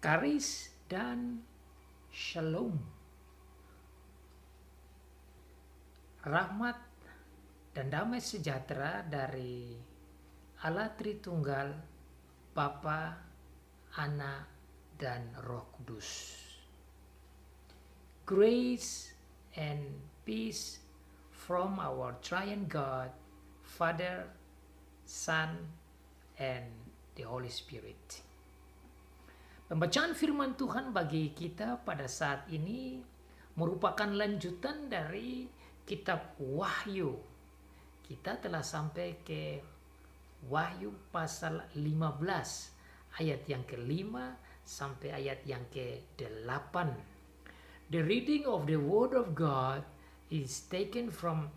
karis dan shalom, rahmat dan damai sejahtera dari Allah Tritunggal, Bapa, Anak, dan Roh Kudus. Grace and peace from our triune God, Father, Son, and the Holy Spirit. Pembacaan firman Tuhan bagi kita pada saat ini merupakan lanjutan dari kitab Wahyu. Kita telah sampai ke Wahyu pasal 15 ayat yang ke-5 sampai ayat yang ke-8. The reading of the Word of God is taken from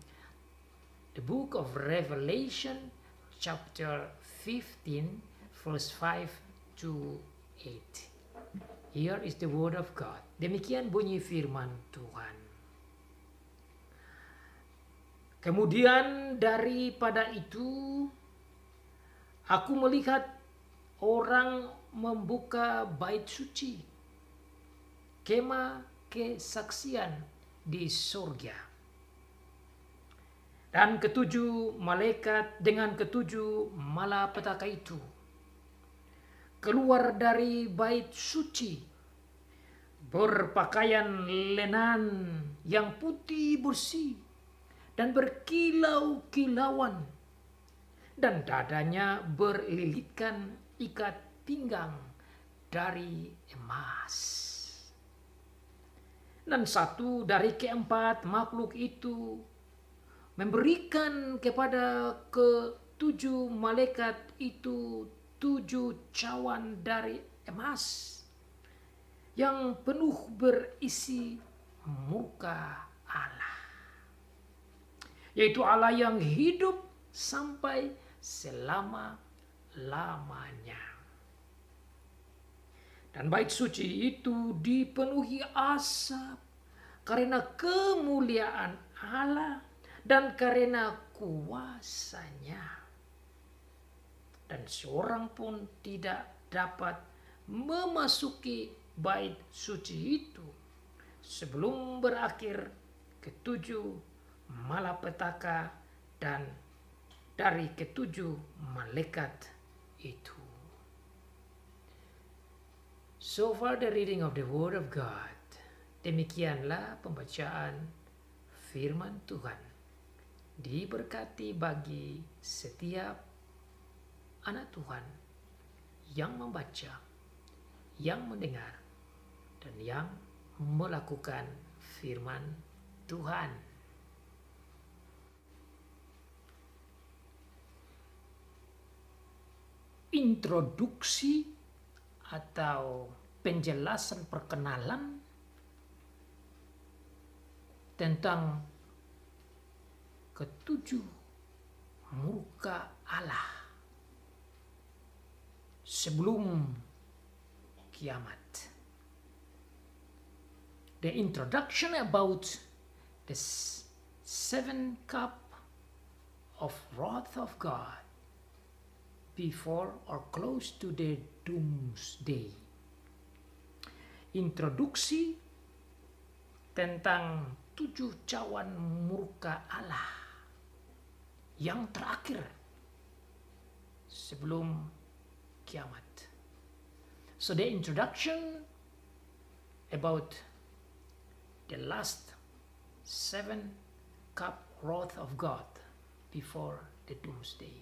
the book of Revelation chapter 15 verse 5 to 8. Here is the word of God. Demikian bunyi firman Tuhan. Kemudian daripada itu, aku melihat orang membuka bait suci, kemah kesaksian di surga. Dan ketujuh malaikat dengan ketujuh malapetaka itu keluar dari bait suci, berpakaian lenan yang putih bersih dan berkilau-kilauan, dan dadanya berlilitkan ikat pinggang dari emas. Dan satu dari keempat makhluk itu memberikan kepada ketujuh malaikat itu 7 cawan dari emas yang penuh berisi muka Allah, yaitu Allah yang hidup sampai selama-lamanya. Dan bait suci itu dipenuhi asap karena kemuliaan Allah dan karena kuasanya. Dan seorang pun tidak dapat memasuki bait suci itu sebelum berakhir ketujuh malapetaka dan dari ketujuh malaikat itu. So far the reading of the Word of God. Demikianlah pembacaan firman Tuhan. Diberkati bagi setiap anak Tuhan yang membaca, yang mendengar, dan yang melakukan firman Tuhan. Introduksi atau penjelasan perkenalan tentang ketujuh muka Allah sebelum kiamat. The introduction about the 7 cup of wrath of God before or close to the doomsday. Introduksi tentang 7 cawan murka Allah yang terakhir sebelum kiamat. So the introduction about the last 7 cup wrath of God before the doomsday.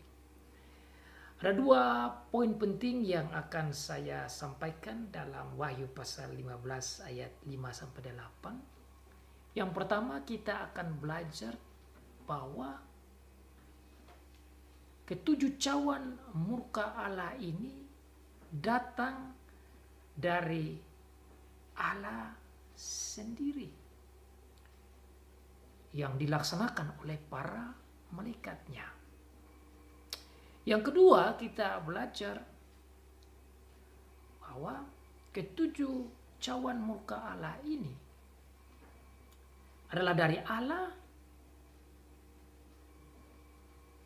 Ada 2 poin penting yang akan saya sampaikan dalam Wahyu pasal 15 ayat 5-8. Yang pertama, kita akan belajar bahwa ketujuh cawan murka Allah ini datang dari Allah sendiri yang dilaksanakan oleh para malaikatnya. Yang kedua, kita belajar bahwa ketujuh cawan murka Allah ini adalah dari Allah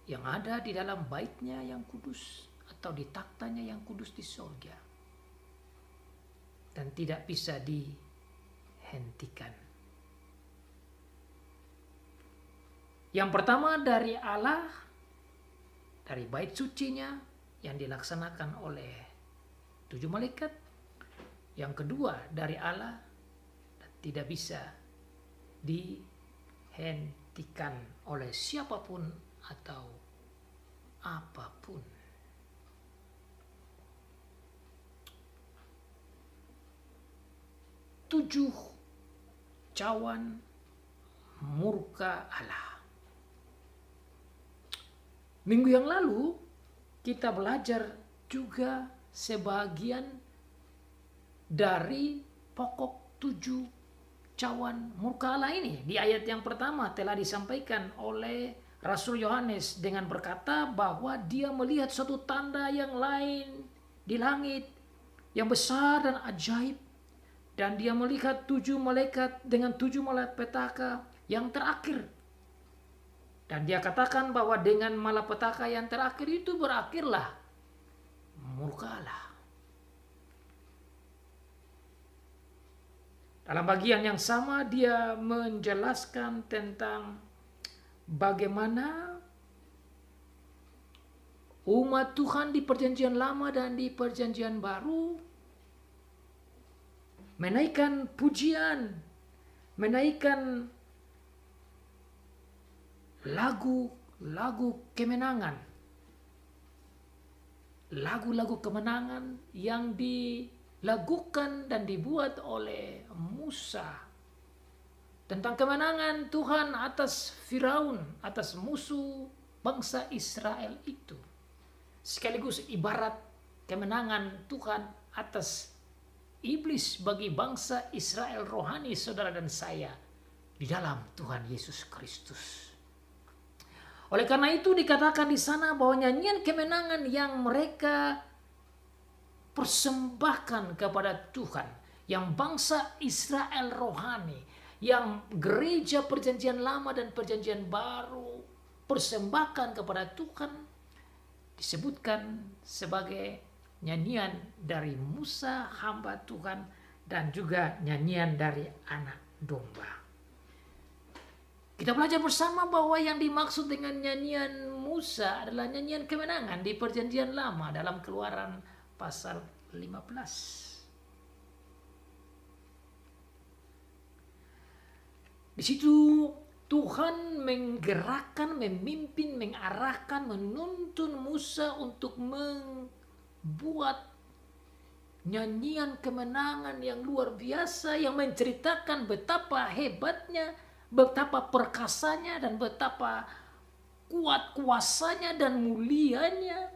yang ada di dalam baitnya yang kudus atau di taktanya yang kudus di surga. dan tidak bisa dihentikan. Yang pertama dari Allah, dari bait sucinya yang dilaksanakan oleh 7 malaikat. Yang kedua dari Allah dan tidak bisa dihentikan oleh siapapun atau apapun. Tujuh cawan murka Allah. Minggu yang lalu kita belajar juga sebagian dari pokok 7 cawan murka Allah ini. Di ayat yang pertama telah disampaikan oleh Rasul Yohanes dengan berkata bahwa dia melihat suatu tanda yang lain di langit yang besar dan ajaib. Dan dia melihat 7 malaikat dengan 7 malapetaka yang terakhir. Dan dia katakan bahwa dengan malapetaka yang terakhir itu berakhirlah murka Allah. Dalam bagian yang sama dia menjelaskan tentang bagaimana umat Tuhan di perjanjian lama dan di perjanjian baru menaikkan pujian, menaikkan lagu-lagu kemenangan. Lagu-lagu kemenangan yang dilakukan dan dibuat oleh Musa. Tentang kemenangan Tuhan atas Firaun, atas musuh bangsa Israel itu. Sekaligus ibarat kemenangan Tuhan atas iblis bagi bangsa Israel rohani, saudara dan saya, di dalam Tuhan Yesus Kristus. Oleh karena itu dikatakan di sana bahwa nyanyian kemenangan yang mereka persembahkan kepada Tuhan, yang bangsa Israel rohani, yang gereja perjanjian lama dan perjanjian baru persembahkan kepada Tuhan, disebutkan sebagai nyanyian dari Musa hamba Tuhan dan juga nyanyian dari anak domba. Kita belajar bersama bahwa yang dimaksud dengan nyanyian Musa adalah nyanyian kemenangan di perjanjian lama dalam Keluaran pasal 15. Di situ Tuhan menggerakkan, memimpin, mengarahkan, menuntun Musa untuk buat nyanyian kemenangan yang luar biasa yang menceritakan betapa hebatnya, betapa perkasanya dan betapa kuat kuasanya dan mulianya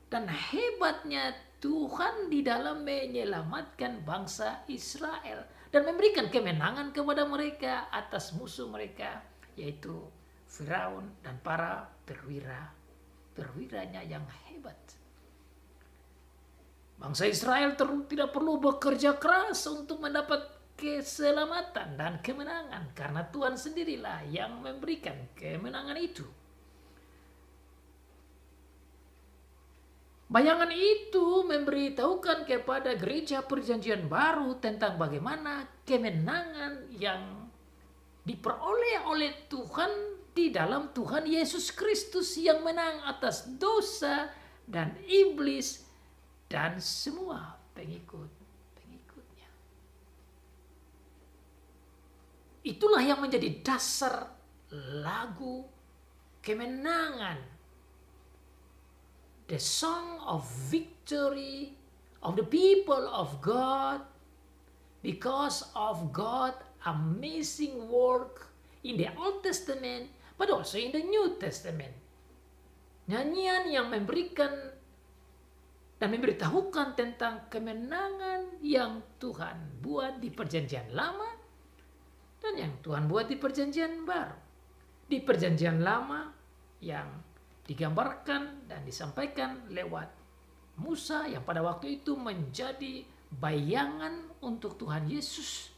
dan hebatnya Tuhan di dalam menyelamatkan bangsa Israel dan memberikan kemenangan kepada mereka atas musuh mereka, yaitu Firaun dan para perwiranya yang hebat. Bangsa Israel tidak perlu bekerja keras untuk mendapat keselamatan dan kemenangan, karena Tuhan sendirilah yang memberikan kemenangan itu. Bayangan itu memberitahukan kepada gereja perjanjian baru tentang bagaimana kemenangan yang diperoleh oleh Tuhan di dalam Tuhan Yesus Kristus yang menang atas dosa dan iblis dan semua pengikut-pengikutnya. Itulah yang menjadi dasar lagu kemenangan. The song of victory of the people of God because of God's amazing work in the Old Testament but also in the New Testament. Nyanyian yang memberikan dan memberitahukan tentang kemenangan yang Tuhan buat di perjanjian lama dan yang Tuhan buat di perjanjian baru. Di perjanjian lama yang digambarkan dan disampaikan lewat Musa yang pada waktu itu menjadi bayangan untuk Tuhan Yesus.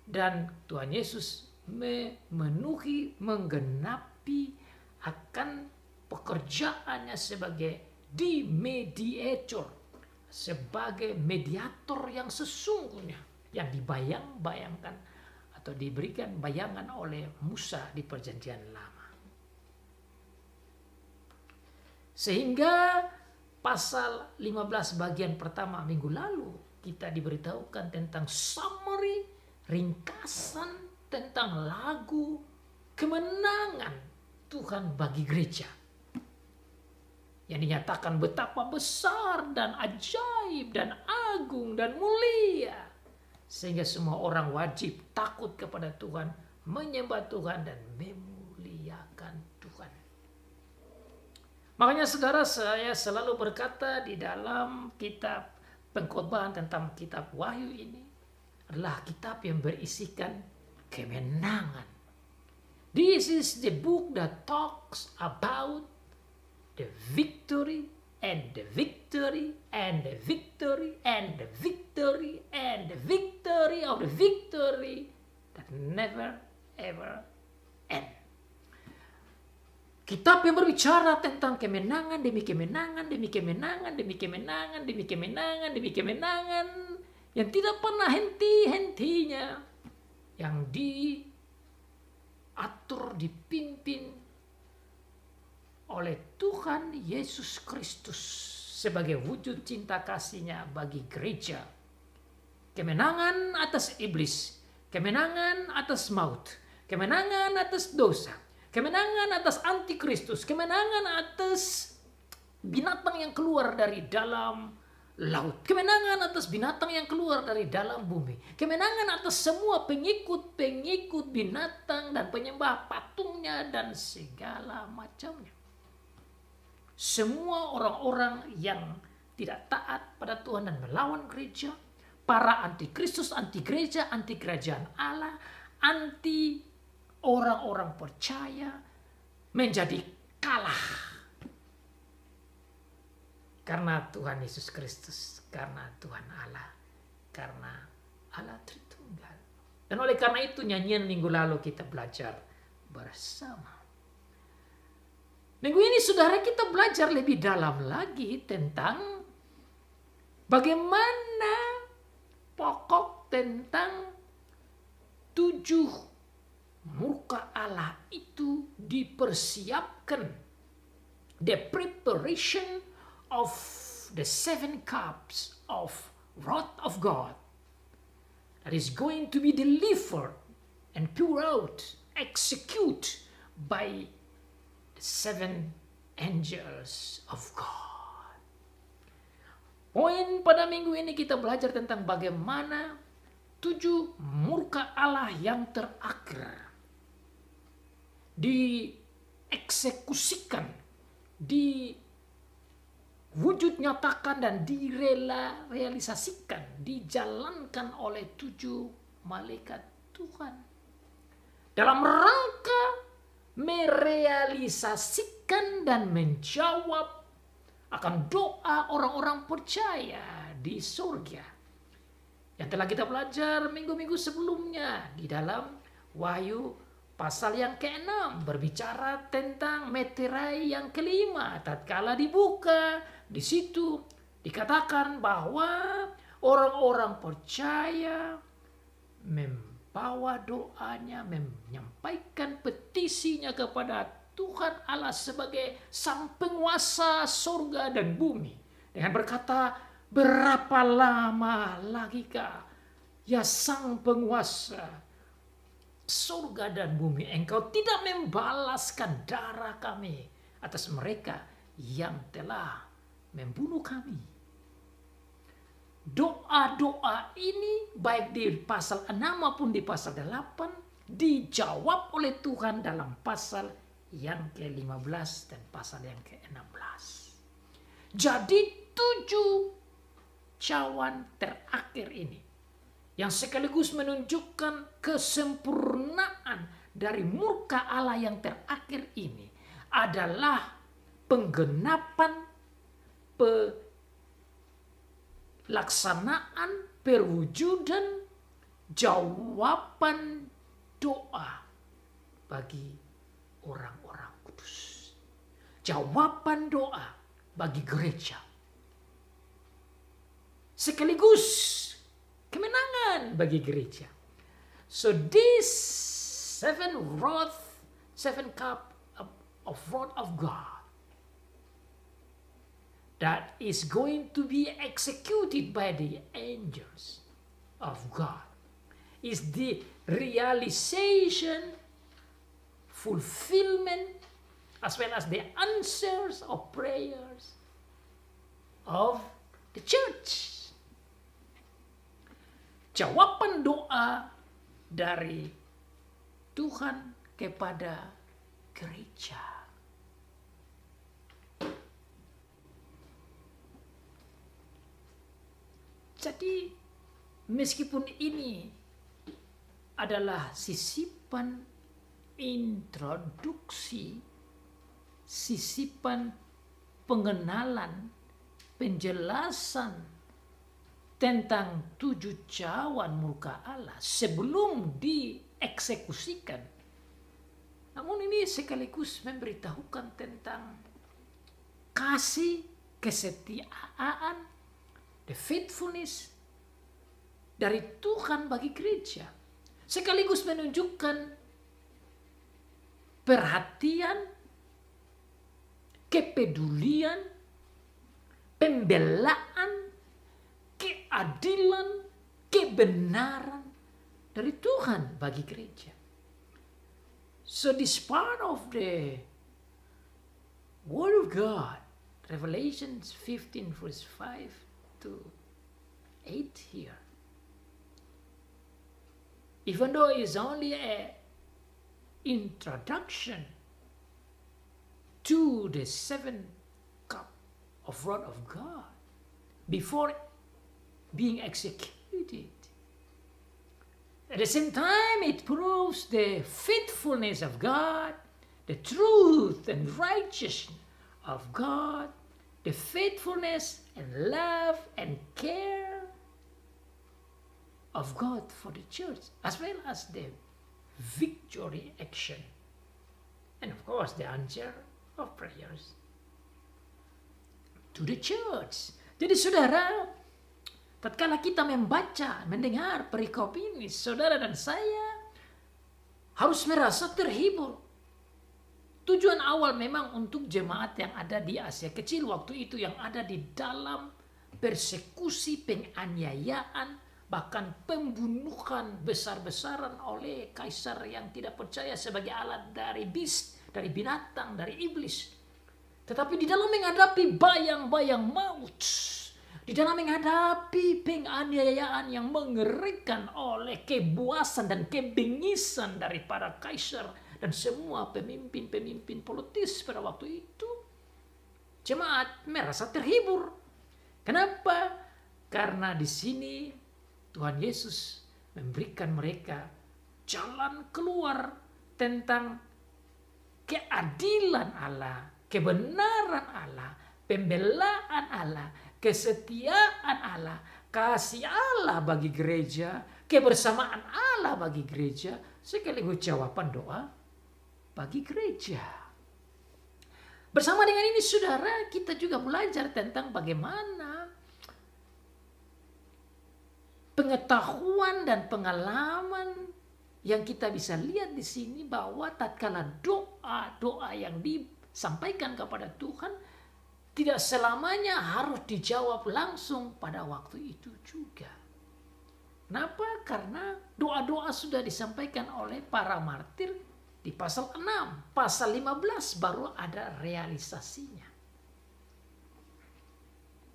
Dan Tuhan Yesus memenuhi, menggenapi akan pekerjaannya sebagai the mediator sebagai mediator yang sesungguhnya, yang dibayang-bayangkan atau diberikan bayangan oleh Musa di Perjanjian Lama. Sehingga pasal 15 bagian pertama minggu lalu kita diberitahukan tentang summary, ringkasan tentang lagu kemenangan Tuhan bagi gereja. Yang dinyatakan betapa besar dan ajaib dan agung dan mulia. Sehingga semua orang wajib takut kepada Tuhan, menyembah Tuhan dan memuliakan Tuhan. Makanya saudara, saya selalu berkata di dalam kitab pengkhotbahan tentang kitab Wahyu ini adalah kitab yang berisikan kemenangan. This is the book that talks about the victory and the victory and the victory and the victory and the victory of the victory that never ever end. Kitab yang berbicara tentang kemenangan demi kemenangan demi kemenangan demi kemenangan demi kemenangan demi kemenangan yang tidak pernah henti-hentinya, yang diatur, dipimpin oleh Tuhan Yesus Kristus sebagai wujud cinta kasih-Nya bagi gereja. Kemenangan atas iblis, kemenangan atas maut, kemenangan atas dosa, kemenangan atas antikristus, kemenangan atas binatang yang keluar dari dalam laut, kemenangan atas binatang yang keluar dari dalam bumi, kemenangan atas semua pengikut-pengikut binatang dan penyembah patungnya dan segala macamnya. Semua orang-orang yang tidak taat pada Tuhan dan melawan gereja, para antikristus, anti gereja, anti kerajaan Allah, anti orang-orang percaya, menjadi kalah. Karena Tuhan Yesus Kristus, karena Tuhan Allah, karena Allah Tritunggal. Dan oleh karena itu nyanyian minggu lalu kita belajar bersama. Minggu ini saudara kita belajar lebih dalam lagi tentang bagaimana pokok tentang 7 murka Allah itu dipersiapkan. The preparation of the 7 cups of wrath of God that is going to be delivered and poured out, executed by the 7 angels of God. Poin pada minggu ini kita belajar tentang bagaimana 7 murka Allah yang terakhir dieksekusikan, diwujud nyatakan dan direalisasikan, dijalankan oleh 7 malaikat Tuhan dalam rangka merealisasikan dan menjawab akan doa orang-orang percaya di surga yang telah kita belajar minggu-minggu sebelumnya di dalam Wahyu pasal yang ke-6 berbicara tentang meterai yang kelima. Tatkala dibuka, di situ dikatakan bahwa orang-orang percaya membawa doanya, menyampaikan petisinya kepada Tuhan Allah sebagai sang penguasa surga dan bumi. Dengan berkata, berapa lama lagi kah ya sang penguasa surga dan bumi, engkau tidak membalaskan darah kami atas mereka yang telah membunuh kami. Doa-doa ini baik di pasal 6 maupun di pasal 8 dijawab oleh Tuhan dalam pasal yang ke-15 dan pasal yang ke-16. Jadi 7 cawan terakhir ini yang sekaligus menunjukkan kesempurnaan dari murka Allah yang terakhir ini adalah penggenapan, pelaksanaan, perwujudan, jawaban doa bagi orang-orang kudus. Jawaban doa bagi gereja. sekaligus kemenangan bagi gereja. So this seven cup of wrath of God that is going to be executed by the angels of God is the realization, fulfillment, as well as the answers of prayers of the church. Jawaban doa dari Tuhan kepada gereja. Jadi meskipun ini adalah sisipan introduksi, sisipan pengenalan, penjelasan tentang 7 cawan murka Allah sebelum dieksekusikan. Namun ini sekaligus memberitahukan tentang kasih, kesetiaan, the faithfulness dari Tuhan bagi gereja. Sekaligus menunjukkan perhatian, kepedulian, pembelaan, keadilan, kebenaran dari Tuhan bagi gereja. So this part of the Word of God, Revelation 15 verse 5 to 8 here. Even though it's only an introduction to the 7 cup of wrath of God before being executed. At the same time, it proves the faithfulness of God, the truth and righteousness of God, the faithfulness and love and care of God for the church, as well as the victory action. And of course, the answer of prayers to the church. Jadi saudara, tatkala kita membaca, mendengar perikop ini, saudara dan saya harus merasa terhibur. Tujuan awal memang untuk jemaat yang ada di Asia Kecil waktu itu, yang ada di dalam persekusi, penganiayaan, bahkan pembunuhan besar-besaran oleh kaisar yang tidak percaya sebagai alat dari dari binatang, dari iblis. Tetapi di dalam menghadapi bayang-bayang maut, di dalam menghadapi penganiayaan yang mengerikan oleh kebuasan dan kebengisan dari para kaisar dan semua pemimpin-pemimpin politis pada waktu itu, jemaat merasa terhibur. Kenapa? Karena di sini Tuhan Yesus memberikan mereka jalan keluar tentang keadilan Allah, kebenaran Allah, pembelaan Allah, kesetiaan Allah, kasih Allah bagi gereja, kebersamaan Allah bagi gereja, sekaligus jawaban doa bagi gereja. Bersama dengan ini saudara, kita juga belajar tentang bagaimana pengetahuan dan pengalaman yang kita bisa lihat di sini, bahwa tatkala doa yang disampaikan kepada Tuhan tidak selamanya harus dijawab langsung pada waktu itu juga. Kenapa? Karena doa-doa sudah disampaikan oleh para martir di pasal 6, pasal 15 baru ada realisasinya.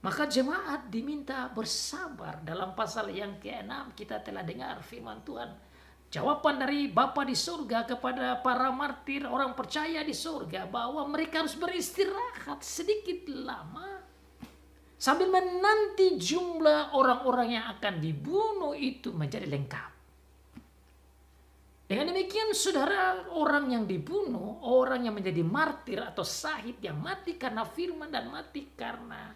Maka jemaat diminta bersabar. Dalam pasal yang ke-6 kita telah dengar firman Tuhan. Jawaban dari Bapa di surga kepada para martir, orang percaya di surga, bahwa mereka harus beristirahat sedikit lama sambil menanti jumlah orang-orang yang akan dibunuh itu menjadi lengkap. Dengan demikian saudara, orang yang dibunuh, orang yang menjadi martir atau syahid, yang mati karena firman dan mati karena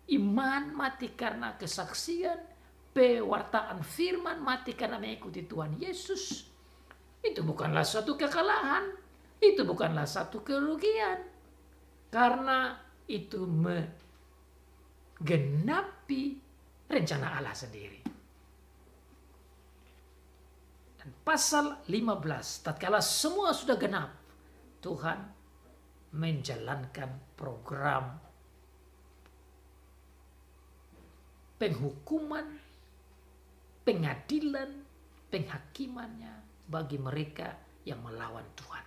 iman, mati karena kesaksian, pewartaan firman, mati karena mengikuti Tuhan Yesus, itu bukanlah suatu kekalahan, itu bukanlah satu kerugian, karena itu menggenapi rencana Allah sendiri. Dan pasal 15, tatkala semua sudah genap, Tuhan menjalankan program penghukuman, pengadilan, penghakimannya bagi mereka yang melawan Tuhan.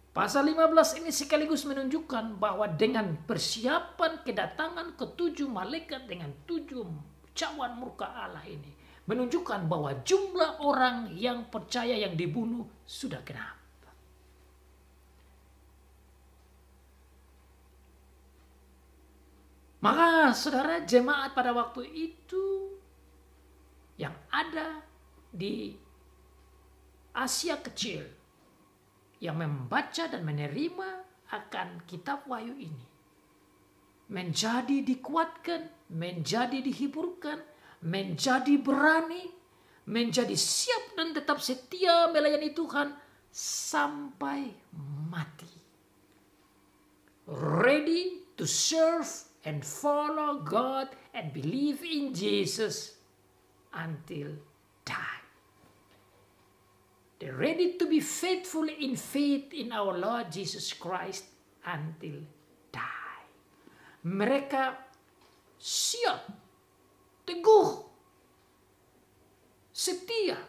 Pasal 15 ini sekaligus menunjukkan bahwa dengan persiapan kedatangan ketujuh malaikat dengan 7 cawan murka Allah ini, menunjukkan bahwa jumlah orang yang percaya yang dibunuh sudah genap. Maka saudara, jemaat pada waktu itu yang ada di Asia Kecil yang membaca dan menerima akan kitab Wahyu ini menjadi dikuatkan, menjadi dihiburkan, menjadi berani, menjadi siap dan tetap setia melayani Tuhan sampai mati. Ready to serve and follow God and believe in Jesus until die. They're ready to be faithful in faith in our Lord Jesus Christ until die. Mereka siap, teguh, setia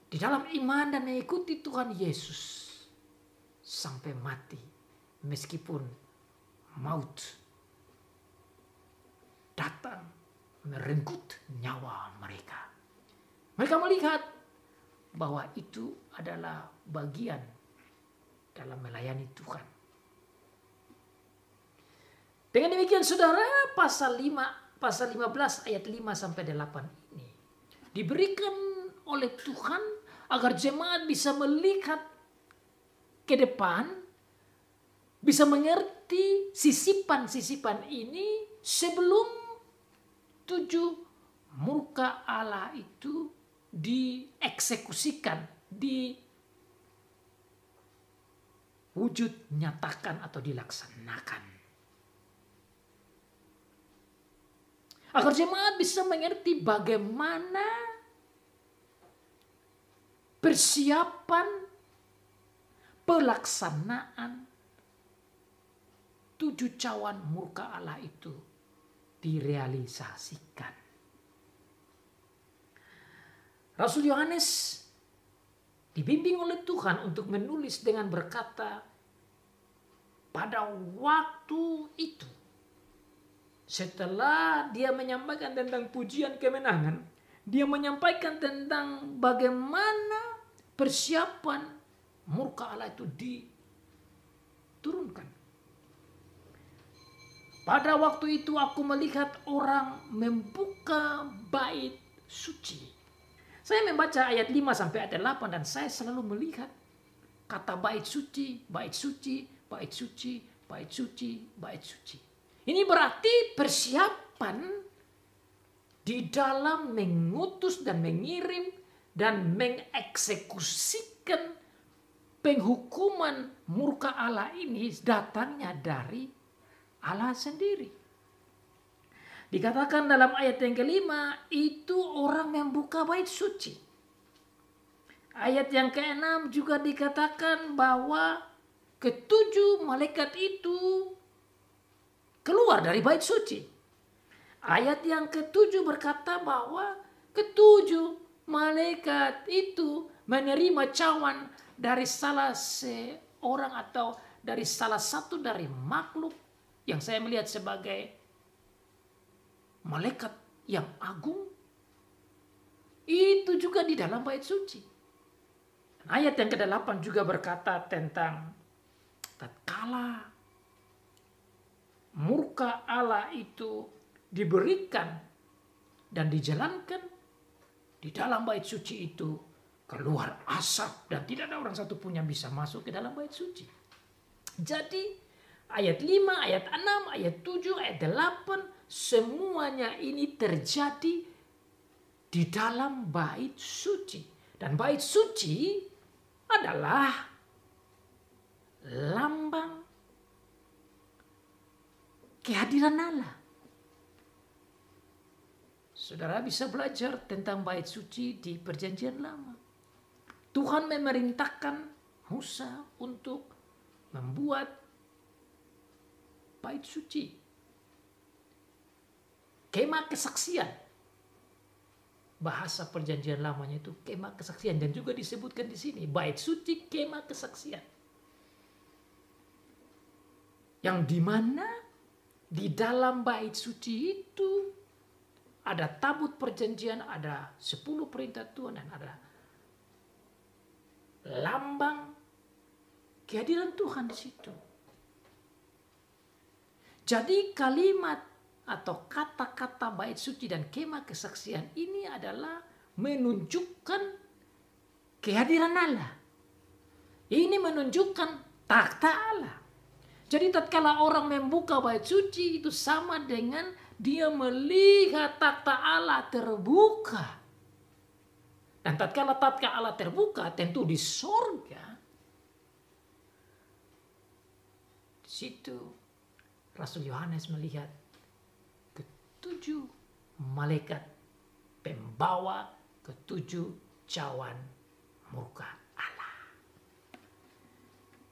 di dalam iman dan mengikuti Tuhan Yesus sampai mati, meskipun maut datang merenggut nyawa mereka. Mereka melihat bahwa itu adalah bagian dalam melayani Tuhan. Dengan demikian saudara, pasal 15 ayat 5 sampai 8 ini diberikan oleh Tuhan agar jemaat bisa melihat ke depan, bisa mengerti sisipan-sisipan ini sebelum 7 murka Allah itu dieksekusikan, diwujud nyatakan atau dilaksanakan. Agar jemaat bisa mengerti bagaimana persiapan pelaksanaan 7 cawan murka Allah itu direalisasikan. Rasul Yohanes dibimbing oleh Tuhan untuk menulis dengan berkata, pada waktu itu, setelah dia menyampaikan tentang pujian kemenangan, dia menyampaikan tentang bagaimana persiapan murka Allah itu diturunkan. Pada waktu itu aku melihat orang membuka bait suci. Saya membaca ayat 5 sampai ayat 8 dan saya selalu melihat kata bait suci, bait suci, bait suci, bait suci, bait suci. Ini berarti persiapan di dalam mengutus dan mengirim dan mengeksekusikan penghukuman murka Allah ini datangnya dari Allah sendiri. Dikatakan dalam ayat yang kelima, itu orang membuka bait suci. Ayat yang ke-6 juga dikatakan bahwa ketujuh malaikat itu keluar dari bait suci. Ayat yang ke-7 berkata bahwa ketujuh malaikat itu menerima cawan dari salah seorang atau dari salah satu dari makhluk yang saya melihat sebagai malaikat yang agung. Itu juga di dalam bait suci. Ayat yang ke-8 juga berkata tentang tatkala murka Allah itu diberikan dan dijalankan, di dalam bait suci itu keluar asap dan tidak ada orang satu pun yang bisa masuk ke dalam bait suci. Jadi ayat 5, ayat 6, ayat 7, ayat 8 semuanya ini terjadi di dalam bait suci. Dan bait suci adalah lambang kehadiran Allah. Saudara bisa belajar tentang bait suci di Perjanjian Lama. Tuhan memerintahkan Musa untuk membuat bait suci, kemah kesaksian. Bahasa Perjanjian Lamanya itu kemah kesaksian, dan juga disebutkan di sini bait suci kemah kesaksian. Yang dimana di dalam bait suci itu ada tabut perjanjian, ada 10 perintah Tuhan, dan ada lambang kehadiran Tuhan di situ. Jadi kalimat atau kata-kata bait suci dan kemah kesaksian ini adalah menunjukkan kehadiran Allah. Ini menunjukkan takhta Allah. Jadi tatkala orang membuka bait suci itu sama dengan dia melihat takhta Allah terbuka. Dan tatkala takhta Allah terbuka, tentu di sorga, di situ Rasul Yohanes melihat ketujuh malaikat pembawa ketujuh cawan murka Allah.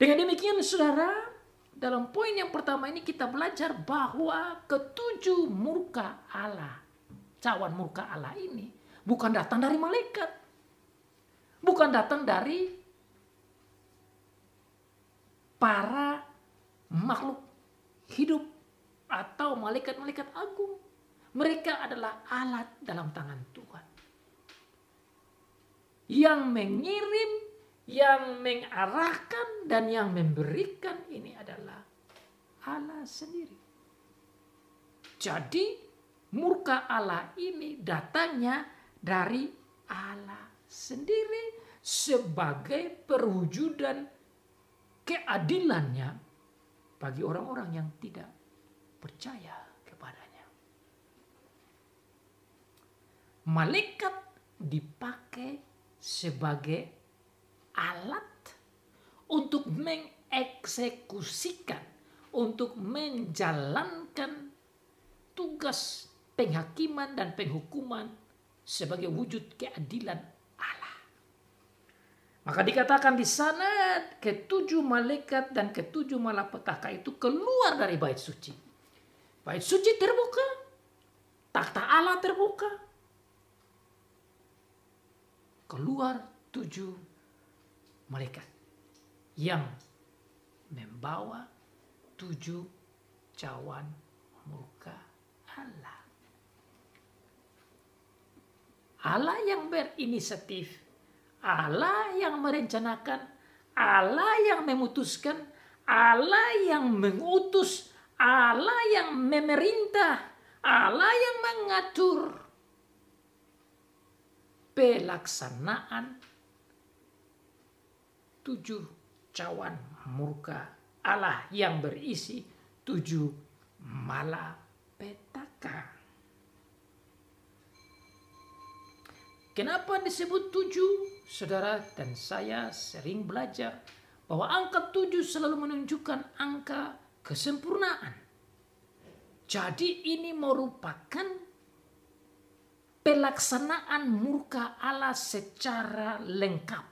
Dengan demikian saudara, dalam poin yang pertama ini kita belajar bahwa ketujuh murka Allah, cawan murka Allah ini bukan datang dari malaikat, bukan datang dari para makhluk hidup atau malaikat-malaikat agung. Mereka adalah alat dalam tangan Tuhan yang mengirim, yang mengarahkan, dan yang memberikan ini adalah Allah sendiri. Jadi murka Allah ini datangnya dari Allah sendiri sebagai perwujudan keadilannya bagi orang-orang yang tidak percaya kepadanya. Malaikat dipakai sebagai alat untuk mengeksekusikan, untuk menjalankan tugas penghakiman dan penghukuman sebagai wujud keadilan Allah. Maka dikatakan di sana ketujuh malaikat dan ketujuh malapetaka itu keluar dari bait suci. Bait suci terbuka, takhta Allah terbuka, keluar 7 malaikat yang membawa 7 cawan murka Allah. Allah yang berinisiatif, Allah yang merencanakan, Allah yang memutuskan, Allah yang mengutus, Allah yang memerintah, Allah yang mengatur pelaksanaan 7 cawan murka Allah yang berisi 7 malapetaka. Kenapa disebut 7? Saudara dan saya sering belajar bahwa angka 7 selalu menunjukkan angka kesempurnaan. Jadi ini merupakan pelaksanaan murka Allah secara lengkap.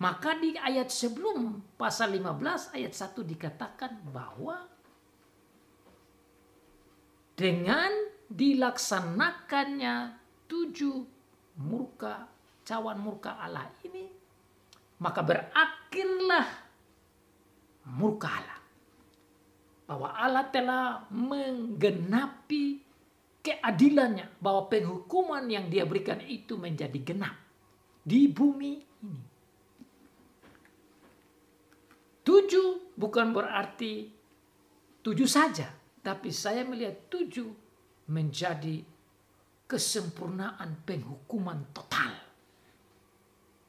Maka di ayat sebelum pasal 15 ayat 1 dikatakan bahwa dengan dilaksanakannya 7 murka, cawan murka Allah ini, maka berakhirlah murka Allah. Bahwa Allah telah menggenapi keadilannya, bahwa penghukuman yang dia berikan itu menjadi genap di bumi ini. 7 bukan berarti 7 saja, tapi saya melihat 7 menjadi kesempurnaan penghukuman total.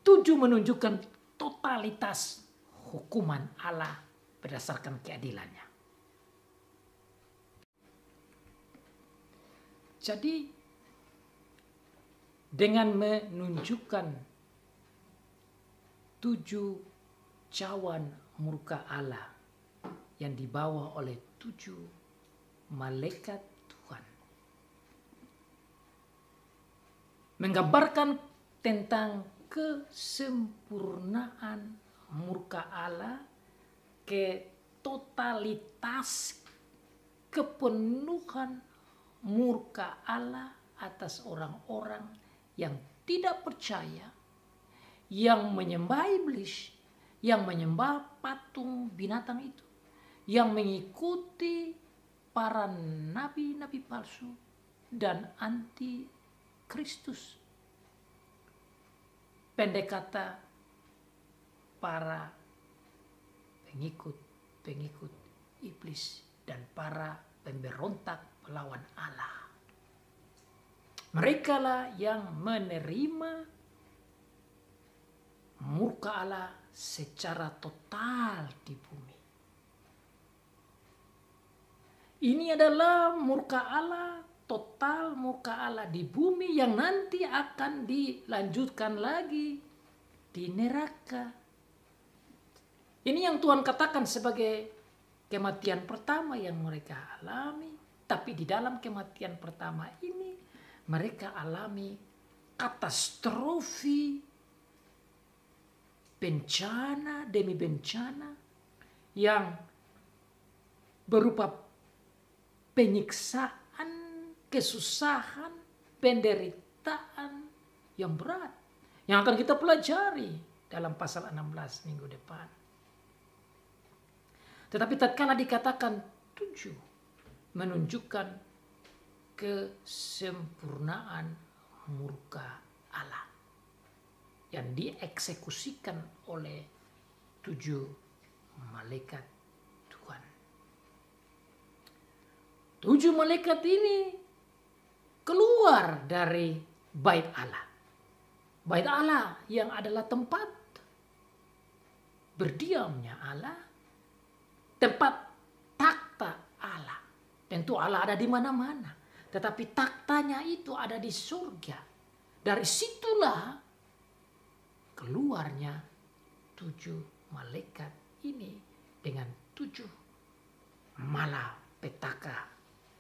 7 menunjukkan totalitas hukuman Allah berdasarkan keadilannya. Jadi dengan menunjukkan 7 cawan murka Allah yang dibawa oleh 7 malaikat Tuhan. Menggambarkan tentang kesempurnaan murka Allah, totalitas kepenuhan murka Allah atas orang-orang yang tidak percaya, yang menyembah iblis, yang menyembah patung binatang itu, yang mengikuti para nabi-nabi palsu dan anti Kristus. Pendek kata, para pengikut iblis dan para pemberontak melawan Allah. Mereka lah yang menerima murka Allah secara total di bumi. Ini adalah murka Allah, total murka Allah di bumi yang nanti akan dilanjutkan lagi di neraka. Ini yang Tuhan katakan sebagai kematian pertama yang mereka alami. Tapi di dalam kematian pertama ini mereka alami katastrofi, bencana demi bencana yang berupa penyiksaan, kesusahan, penderitaan yang berat. Yang akan kita pelajari dalam pasal 16 minggu depan. Tetapi tatkala dikatakan 7 menunjukkan kesempurnaan murka Allah yang dieksekusikan oleh 7 malaikat Tuhan. 7 malaikat ini keluar dari bait Allah. Bait Allah yang adalah tempat berdiamnya Allah, tempat takhta Allah. Tentu Allah ada di mana-mana, tetapi taktanya itu ada di surga. Dari situlah keluarnya 7 malaikat ini dengan 7 malapetaka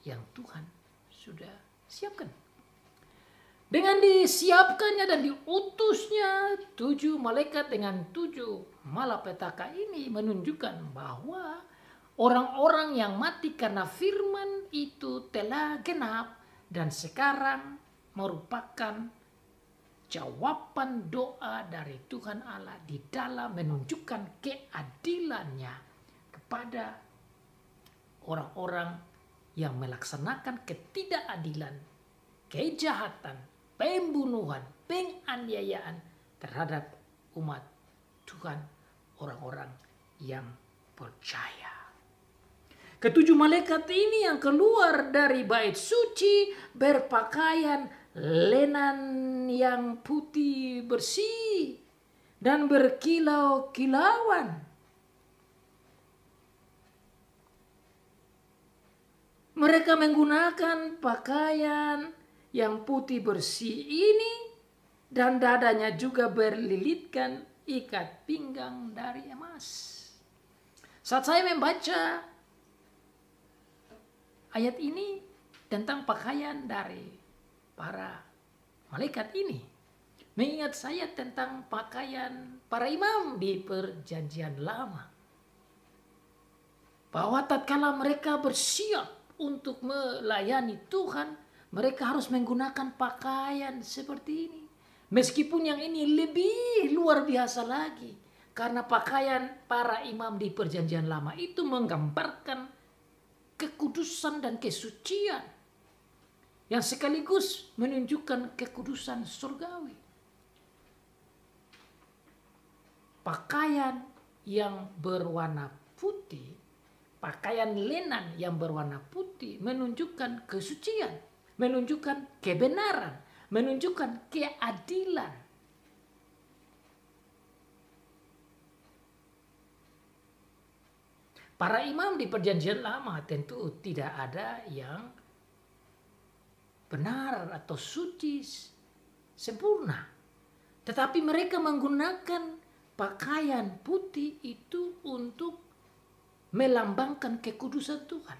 yang Tuhan sudah siapkan. Dengan disiapkannya dan diutusnya 7 malaikat dengan 7 malapetaka ini menunjukkan bahwa orang-orang yang mati karena firman itu telah genap dan sekarang merupakan jawaban doa dari Tuhan Allah di dalam menunjukkan keadilannya kepada orang-orang yang melaksanakan ketidakadilan, kejahatan, pembunuhan, penganiayaan terhadap umat Tuhan, orang-orang yang percaya. Ketujuh malaikat ini yang keluar dari bait suci berpakaian lenan yang putih bersih dan berkilau-kilauan. Mereka menggunakan pakaian yang putih bersih ini dan dadanya juga berlilitkan ikat pinggang dari emas. Saat saya membaca ayat ini tentang pakaian dari para malaikat ini, mengingat saya tentang pakaian para imam di Perjanjian Lama. Bahwa tatkala mereka bersiap untuk melayani Tuhan, mereka harus menggunakan pakaian seperti ini. Meskipun yang ini lebih luar biasa lagi. Karena pakaian para imam di Perjanjian Lama itu menggambarkan kekudusan dan kesucian yang sekaligus menunjukkan kekudusan surgawi. Pakaian yang berwarna putih, pakaian lenan yang berwarna putih menunjukkan kesucian, menunjukkan kebenaran, menunjukkan keadilan. Para imam di Perjanjian Lama tentu tidak ada yang benar atau suci sempurna. Tetapi mereka menggunakan pakaian putih itu untuk melambangkan kekudusan Tuhan.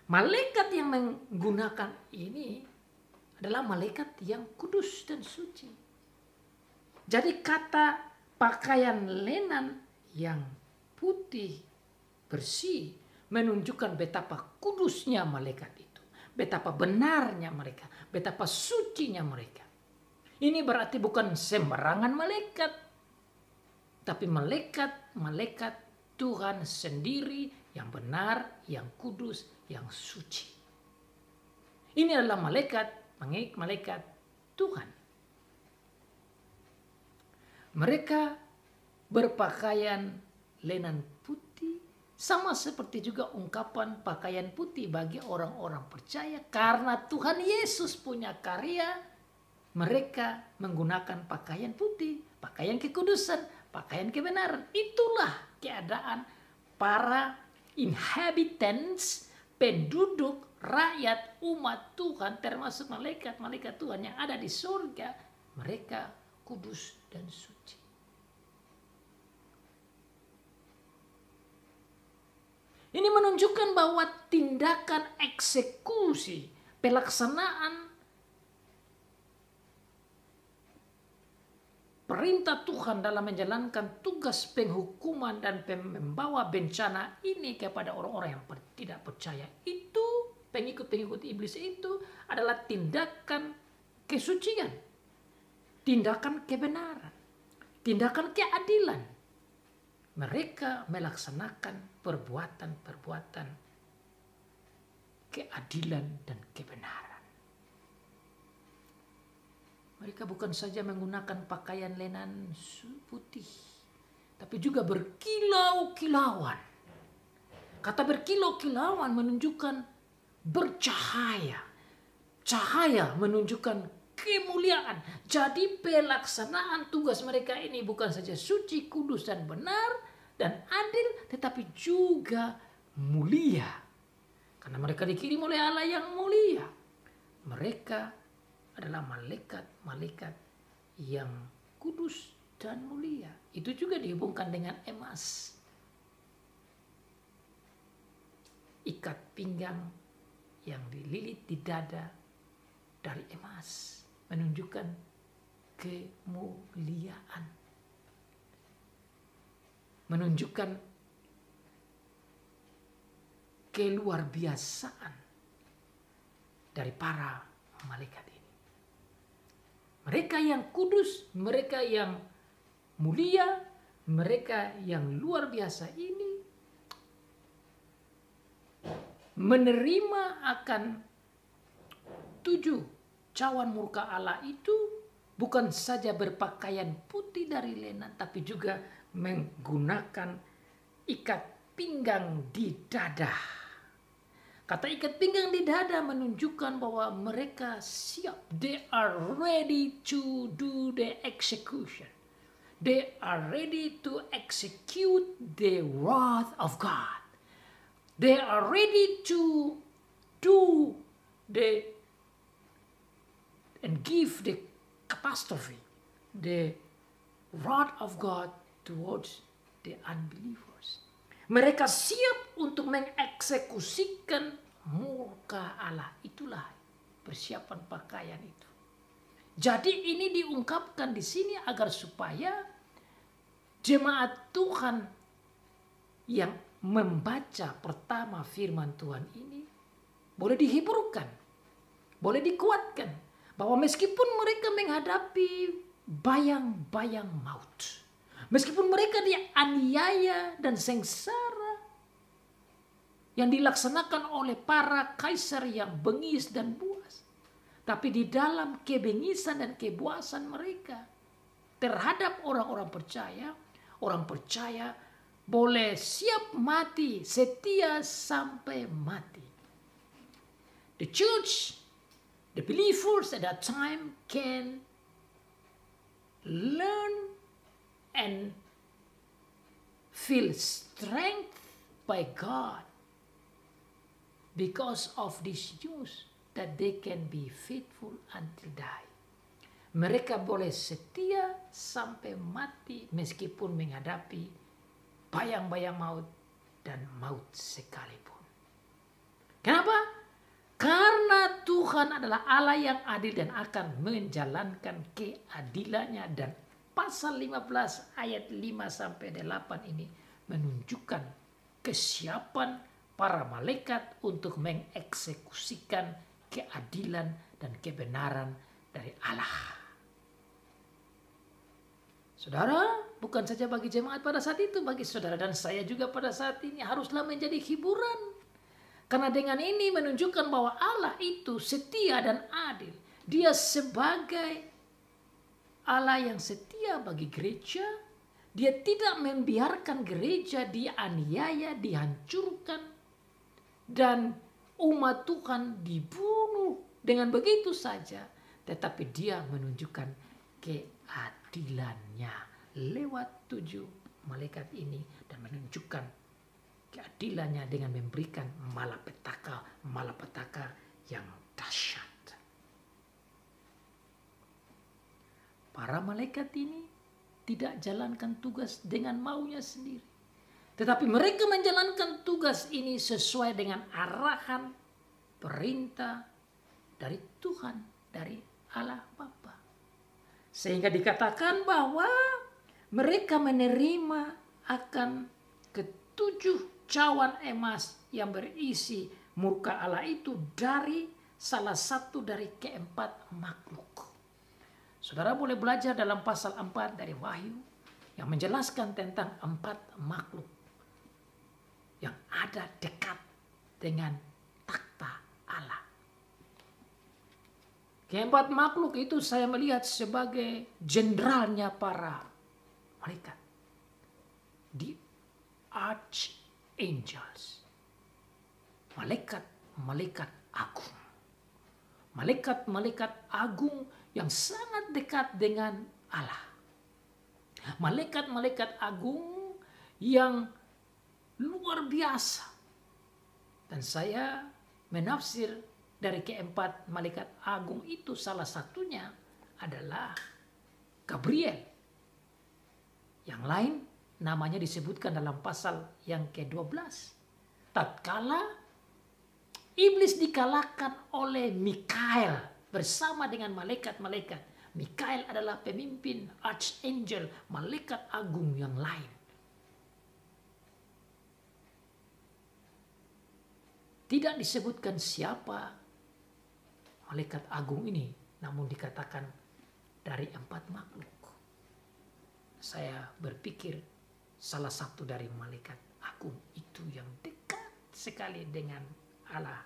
Malaikat yang menggunakan ini adalah malaikat yang kudus dan suci. Jadi kata pakaian lenan yang putih bersih menunjukkan betapa kudusnya malaikat itu, betapa benarnya mereka, betapa sucinya mereka. Ini berarti bukan sembarangan malaikat, tapi malaikat Tuhan sendiri yang benar, yang kudus, yang suci. Ini adalah malaikat Tuhan. Mereka berpakaian lenan putih, sama seperti juga ungkapan pakaian putih bagi orang-orang percaya. Karena Tuhan Yesus punya karya, mereka menggunakan pakaian putih, pakaian kekudusan, pakaian kebenaran. Itulah keadaan para inhabitants, penduduk, rakyat, umat Tuhan, termasuk malaikat-malaikat Tuhan yang ada di surga. Mereka kudus dan suci. Ini menunjukkan bahwa tindakan eksekusi, pelaksanaan perintah Tuhan dalam menjalankan tugas penghukuman dan membawa bencana ini kepada orang-orang yang tidak percaya, itu pengikut-pengikut iblis itu adalah tindakan kesucian, tindakan kebenaran, tindakan keadilan. Mereka melaksanakan perbuatan-perbuatan keadilan dan kebenaran. Mereka bukan saja menggunakan pakaian lenan putih, tapi juga berkilau-kilauan. Kata berkilau-kilauan menunjukkan bercahaya. Cahaya menunjukkan kemuliaan. Jadi pelaksanaan tugas mereka ini bukan saja suci, kudus, dan benar, dan adil, tetapi juga mulia. Karena mereka dikirim oleh Allah yang mulia. Mereka adalah malaikat-malaikat yang kudus dan mulia. Itu juga dihubungkan dengan emas. Ikat pinggang yang dililit di dada dari emas menunjukkan kemuliaan. Menunjukkan keluarbiasaan dari para malaikat ini. Mereka yang kudus, mereka yang mulia, mereka yang luar biasa ini menerima akan 7 cawan murka Allah itu bukan saja berpakaian putih dari lenan, tapi juga menggunakan ikat pinggang di dada. Kata ikat pinggang di dada menunjukkan bahwa mereka siap. They are ready to do the execution. They are ready to execute the wrath of God. They are ready to do and give the catastrophe, the wrath of God towards the unbelievers. Mereka siap untuk mengeksekusikan murka Allah. Itulah persiapan pakaian itu. Jadi ini diungkapkan di sini agar supaya jemaat Tuhan yang membaca pertama firman Tuhan ini boleh dihiburkan, boleh dikuatkan bahwa meskipun mereka menghadapi bayang-bayang maut, meskipun mereka dianiaya dan sengsara yang dilaksanakan oleh para kaisar yang bengis dan buas, tapi di dalam kebengisan dan kebuasan mereka terhadap orang percaya boleh siap mati, setia sampai mati. The church, the believers at that time can learn and feel strength by God because of this news that they can be faithful until die. Mereka boleh setia sampai mati meskipun menghadapi bayang-bayang maut dan maut sekalipun. Kenapa? Karena Tuhan adalah Allah yang adil dan akan menjalankan keadilannya. Dan pasal 15 ayat 5-8 ini menunjukkan kesiapan para malaikat untuk mengeksekusikan keadilan dan kebenaran dari Allah. Saudara, bukan saja bagi jemaat pada saat itu, bagi saudara dan saya juga pada saat ini haruslah menjadi hiburan. Karena dengan ini menunjukkan bahwa Allah itu setia dan adil. Dia sebagai Allah yang setia bagi gereja. Dia tidak membiarkan gereja dianiaya, dihancurkan. Dan umat Tuhan dibunuh dengan begitu saja. Tetapi dia menunjukkan keadilannya lewat 7 malaikat ini. Dan menunjukkan keadilannya dengan memberikan malapetaka yang dahsyat. Para malaikat ini tidak jalankan tugas dengan maunya sendiri. Tetapi mereka menjalankan tugas ini sesuai dengan arahan, perintah dari Tuhan, dari Allah Bapa. Sehingga dikatakan bahwa mereka menerima akan ketujuh cawan emas yang berisi murka Allah itu dari salah satu dari keempat makhluk. Saudara boleh belajar dalam pasal 4 dari Wahyu yang menjelaskan tentang 4 makhluk yang ada dekat dengan takhta Allah. Keempat makhluk itu saya melihat sebagai jenderalnya para malaikat. The archangels. Malaikat-malaikat agung. Malaikat-malaikat agung yang sangat dekat dengan Allah. Malaikat-malaikat agung yang luar biasa. Dan saya menafsir dari keempat malaikat agung itu salah satunya adalah Gabriel. Yang lain namanya disebutkan dalam pasal yang ke-12. Tatkala iblis dikalahkan oleh Mikael bersama dengan malaikat-malaikat. Mikael adalah pemimpin archangel, malaikat agung yang lain. Tidak disebutkan siapa malaikat agung ini, namun dikatakan dari 4 makhluk. Saya berpikir salah satu dari malaikat agung itu yang dekat sekali dengan Allah.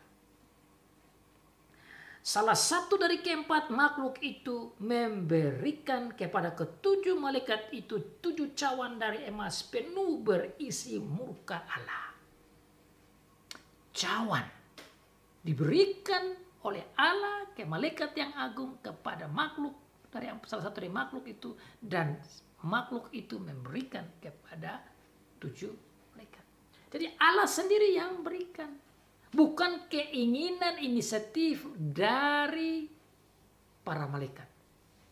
Salah satu dari keempat makhluk itu memberikan kepada ketujuh malaikat itu 7 cawan dari emas penuh berisi murka Allah. Cawan diberikan oleh Allah ke malaikat yang agung kepada makhluk dari salah satu dari makhluk itu, dan makhluk itu memberikan kepada 7 malaikat. Jadi Allah sendiri yang berikan, bukan keinginan inisiatif dari para malaikat,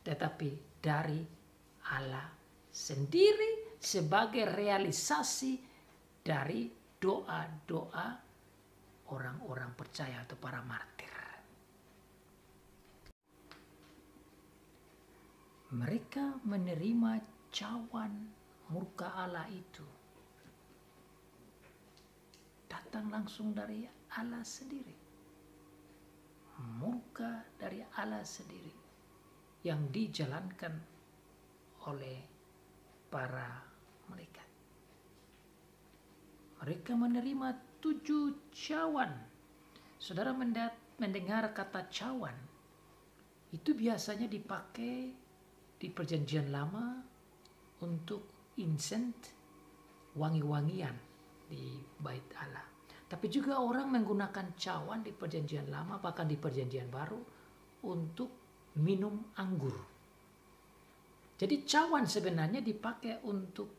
tetapi dari Allah sendiri sebagai realisasi dari doa-doa orang-orang percaya atau para martir. Mereka menerima cawan murka Allah itu datang langsung dari Allah sendiri. Murka dari Allah sendiri yang dijalankan oleh para malaikat. Mereka menerima 7 cawan. Saudara mendengar kata cawan, itu biasanya dipakai di perjanjian lama untuk insen, wangi-wangian di bait Allah. Tapi juga orang menggunakan cawan di perjanjian lama, bahkan di perjanjian baru, untuk minum anggur. Jadi cawan sebenarnya dipakai untuk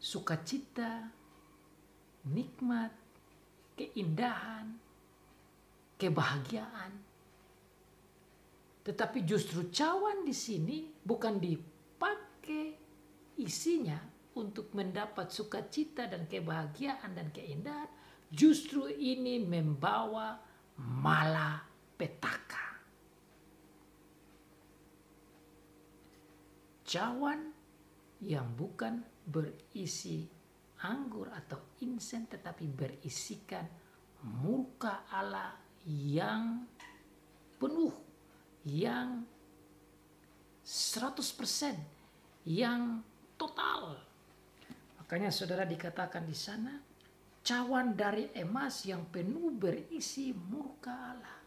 sukacita, nikmat, keindahan, kebahagiaan. Tetapi justru cawan di sini bukan dipakai isinya untuk mendapat sukacita dan kebahagiaan dan keindahan, justru ini membawa malapetaka. Cawan yang bukan berisi anggur atau insen tetapi berisikan murka Allah yang penuh, yang 100%, yang total. Makanya saudara dikatakan di sana, cawan dari emas yang penuh berisi murka Allah.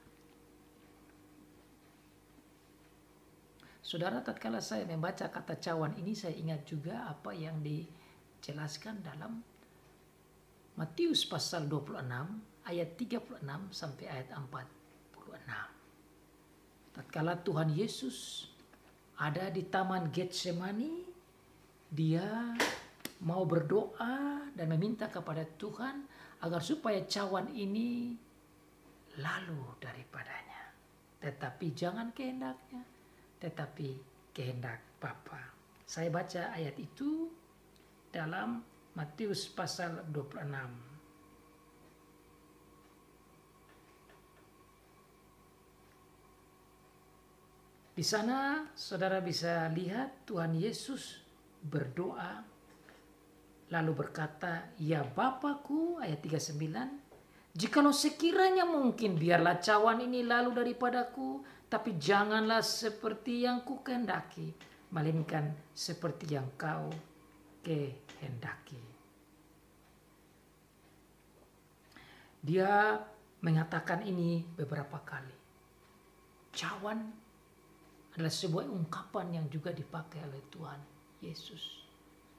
Saudara, tatkala saya membaca kata cawan ini, saya ingat juga apa yang dijelaskan dalam Matius pasal 26 ayat 36 sampai ayat 46. Tatkala Tuhan Yesus ada di Taman Getsemani, dia mau berdoa dan meminta kepada Tuhan agar supaya cawan ini lalu daripadanya. Tetapi jangan kehendaknya, tetapi kehendak Bapa. Saya baca ayat itu dalam Matius pasal 26. Di sana saudara bisa lihat Tuhan Yesus berdoa lalu berkata, "Ya Bapakku," ayat 39, "jikalau sekiranya mungkin biarlah cawan ini lalu daripadaku, tapi janganlah seperti yang kukehendaki, melainkan seperti yang kau kehendaki." Dia mengatakan ini beberapa kali. Cawan adalah sebuah ungkapan yang juga dipakai oleh Tuhan Yesus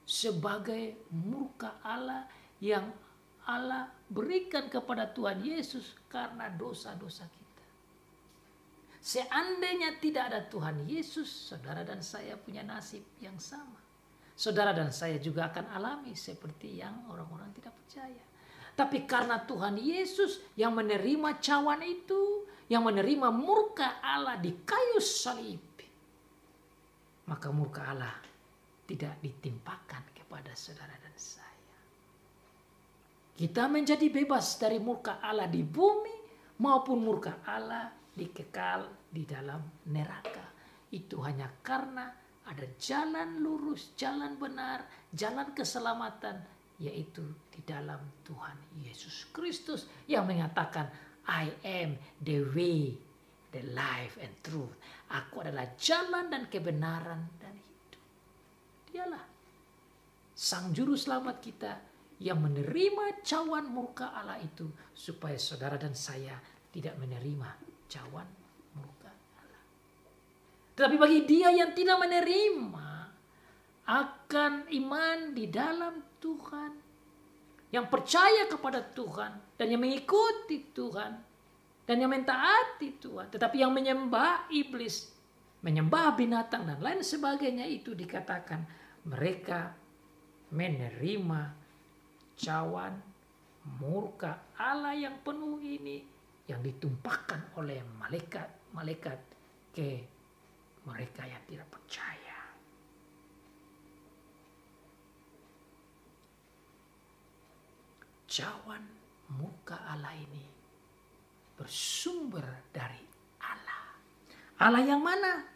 sebagai murka Allah yang Allah berikan kepada Tuhan Yesus karena dosa-dosa kita. Seandainya tidak ada Tuhan Yesus, saudara dan saya punya nasib yang sama. Saudara dan saya juga akan alami seperti yang orang-orang tidak percaya. Tapi karena Tuhan Yesus yang menerima cawan itu, yang menerima murka Allah di kayu salib, maka murka Allah tidak ditimpakan kepada saudara dan saya. Kita menjadi bebas dari murka Allah di bumi maupun murka Allah dikekal di dalam neraka. Itu hanya karena ada jalan lurus, jalan benar, jalan keselamatan, yaitu di dalam Tuhan Yesus Kristus yang mengatakan, "I am the way, the life and truth." Aku adalah jalan dan kebenaran dan hidup. Dialah Sang Juru Selamat kita yang menerima cawan murka Allah itu supaya saudara dan saya tidak menerima cawan murka Allah. Tetapi bagi dia yang tidak menerima akan iman di dalam Tuhan, yang percaya kepada Tuhan dan yang mengikuti Tuhan dan yang mentaati Tuhan, tetapi yang menyembah iblis, menyembah binatang dan lain sebagainya, itu dikatakan mereka menerima cawan murka Allah yang penuh ini yang ditumpahkan oleh malaikat-malaikat ke mereka yang tidak percaya. Cawan murka Allah ini bersumber dari Allah. Allah yang mana?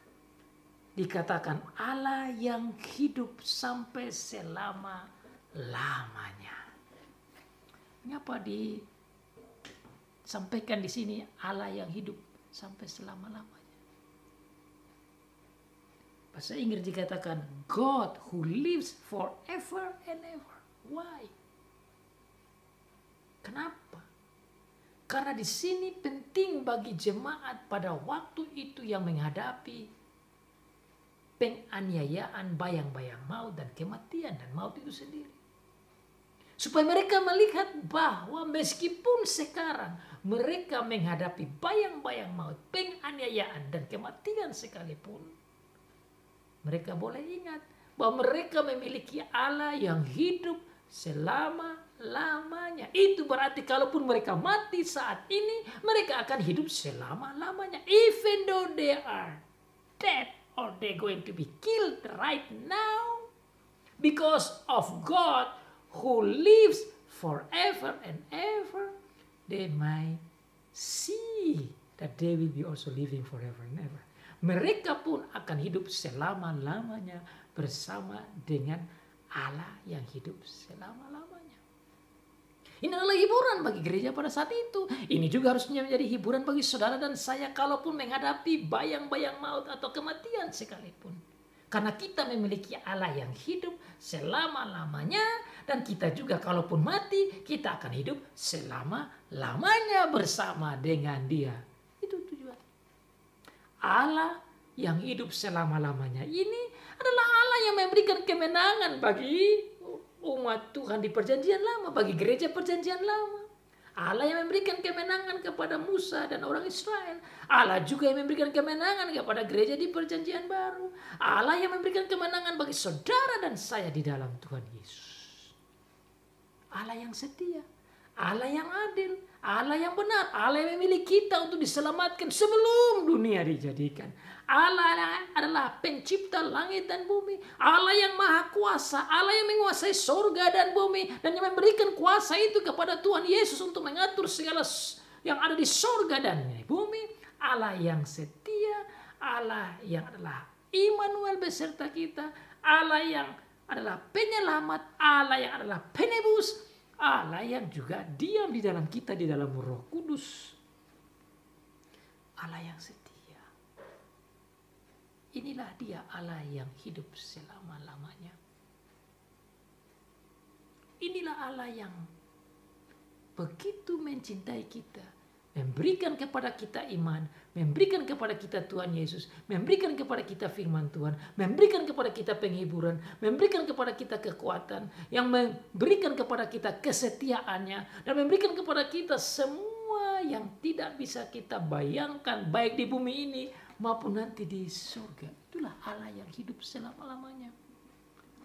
Dikatakan Allah yang hidup sampai selama-lamanya. Mengapa disampaikan di sini Allah yang hidup sampai selama-lamanya? Bahasa Inggris dikatakan God who lives forever and ever. Why? Kenapa? Karena di sini penting bagi jemaat pada waktu itu yang menghadapi penganiayaan, bayang-bayang maut dan kematian dan maut itu sendiri. Supaya mereka melihat bahwa meskipun sekarang mereka menghadapi bayang-bayang maut, penganiayaan dan kematian sekalipun, mereka boleh ingat bahwa mereka memiliki Allah yang hidup selama-lamanya. Itu berarti kalaupun mereka mati saat ini, mereka akan hidup selama-lamanya. Even though they are dead or they going to be killed right now, Because of God who lives forever and ever, they might see that they will be also living forever and ever. Mereka pun akan hidup selama-lamanya bersama dengan Allah yang hidup selama-lamanya. Ini adalah hiburan bagi gereja pada saat itu. Ini juga harusnya menjadi hiburan bagi saudara dan saya kalaupun menghadapi bayang-bayang maut atau kematian sekalipun. Karena kita memiliki Allah yang hidup selama-lamanya. Dan kita juga kalaupun mati, kita akan hidup selama-lamanya bersama dengan Dia. Itu tujuan. Allah yang hidup selama-lamanya ini adalah Allah yang memberikan kemenangan bagi umat Tuhan di perjanjian lama, bagi gereja perjanjian lama. Allah yang memberikan kemenangan kepada Musa dan orang Israel. Allah juga yang memberikan kemenangan kepada gereja di perjanjian baru. Allah yang memberikan kemenangan bagi saudara dan saya di dalam Tuhan Yesus. Allah yang setia, Allah yang adil, Allah yang benar, Allah yang memilih kita untuk diselamatkan sebelum dunia dijadikan. Allah adalah pencipta langit dan bumi. Allah yang maha kuasa. Allah yang menguasai surga dan bumi. Dan yang memberikan kuasa itu kepada Tuhan Yesus untuk mengatur segala yang ada di surga dan di bumi. Allah yang setia. Allah yang adalah Immanuel beserta kita. Allah yang adalah penyelamat. Allah yang adalah penebus. Allah yang juga diam di dalam kita di dalam Roh Kudus. Allah yang setia. Inilah Dia Allah yang hidup selama-lamanya. Inilah Allah yang begitu mencintai kita, memberikan kepada kita iman, memberikan kepada kita Tuhan Yesus, memberikan kepada kita firman Tuhan, memberikan kepada kita penghiburan, memberikan kepada kita kekuatan, yang memberikan kepada kita kesetiaannya, dan memberikan kepada kita semua yang tidak bisa kita bayangkan, baik di bumi ini maupun nanti di surga. Itulah Allah yang hidup selama-lamanya.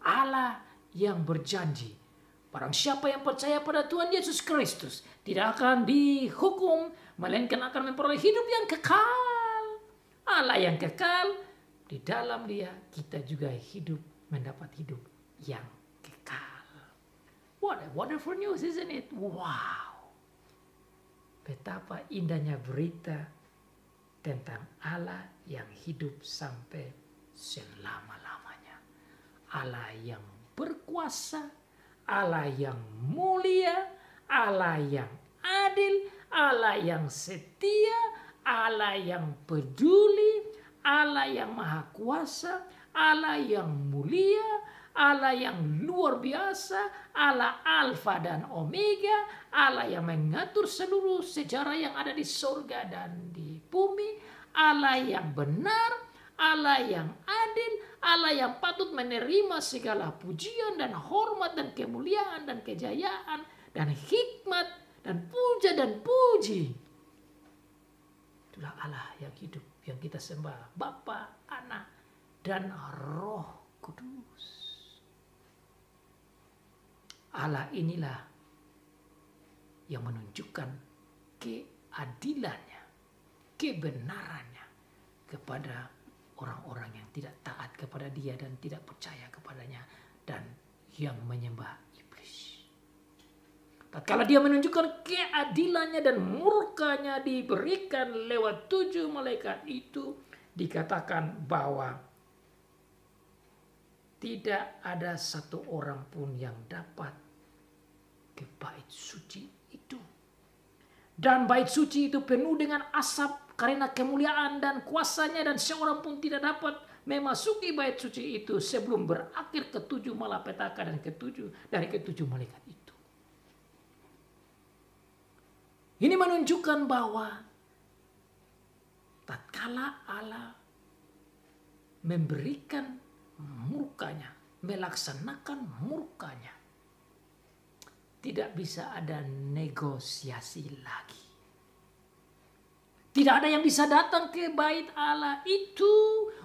Allah yang berjanji, barang siapa yang percaya pada Tuhan Yesus Kristus tidak akan dihukum, melainkan akan memperoleh hidup yang kekal. Allah yang kekal, di dalam Dia kita juga hidup, mendapat hidup yang kekal. What a wonderful news, isn't it? Wow. Betapa indahnya berita tentang Allah yang hidup sampai selama-lamanya. Allah yang berkuasa, Allah yang mulia, Allah yang adil, Allah yang setia, Allah yang peduli, Allah yang maha kuasa, Allah yang mulia, Allah yang luar biasa, Allah Alfa dan Omega, Allah yang mengatur seluruh sejarah yang ada di surga dan di bumi, Allah yang benar, Allah yang adil, Allah yang patut menerima segala pujian dan hormat dan kemuliaan dan kejayaan dan hikmat dan puja dan puji. Itulah Allah yang hidup, yang kita sembah, Bapa, Anak, dan Roh Kudus. Allah inilah yang menunjukkan keadilannya, kebenarannya kepada orang-orang yang tidak taat kepada Dia dan tidak percaya kepadanya dan yang menyembah iblis. Tatkala Dia menunjukkan keadilannya dan murkanya diberikan lewat 7 malaikat itu, dikatakan bahwa tidak ada satu orang pun yang dapat ke bait suci itu. Dan bait suci itu penuh dengan asap karena kemuliaan dan kuasanya, dan seorang pun tidak dapat memasuki bait suci itu sebelum berakhir ke-7 malapetaka dan dari ke-7 malaikat itu. Ini menunjukkan bahwa tatkala Allah memberikan murkanya, melaksanakan murkanya, tidak bisa ada negosiasi lagi. Tidak ada yang bisa datang ke bait Allah itu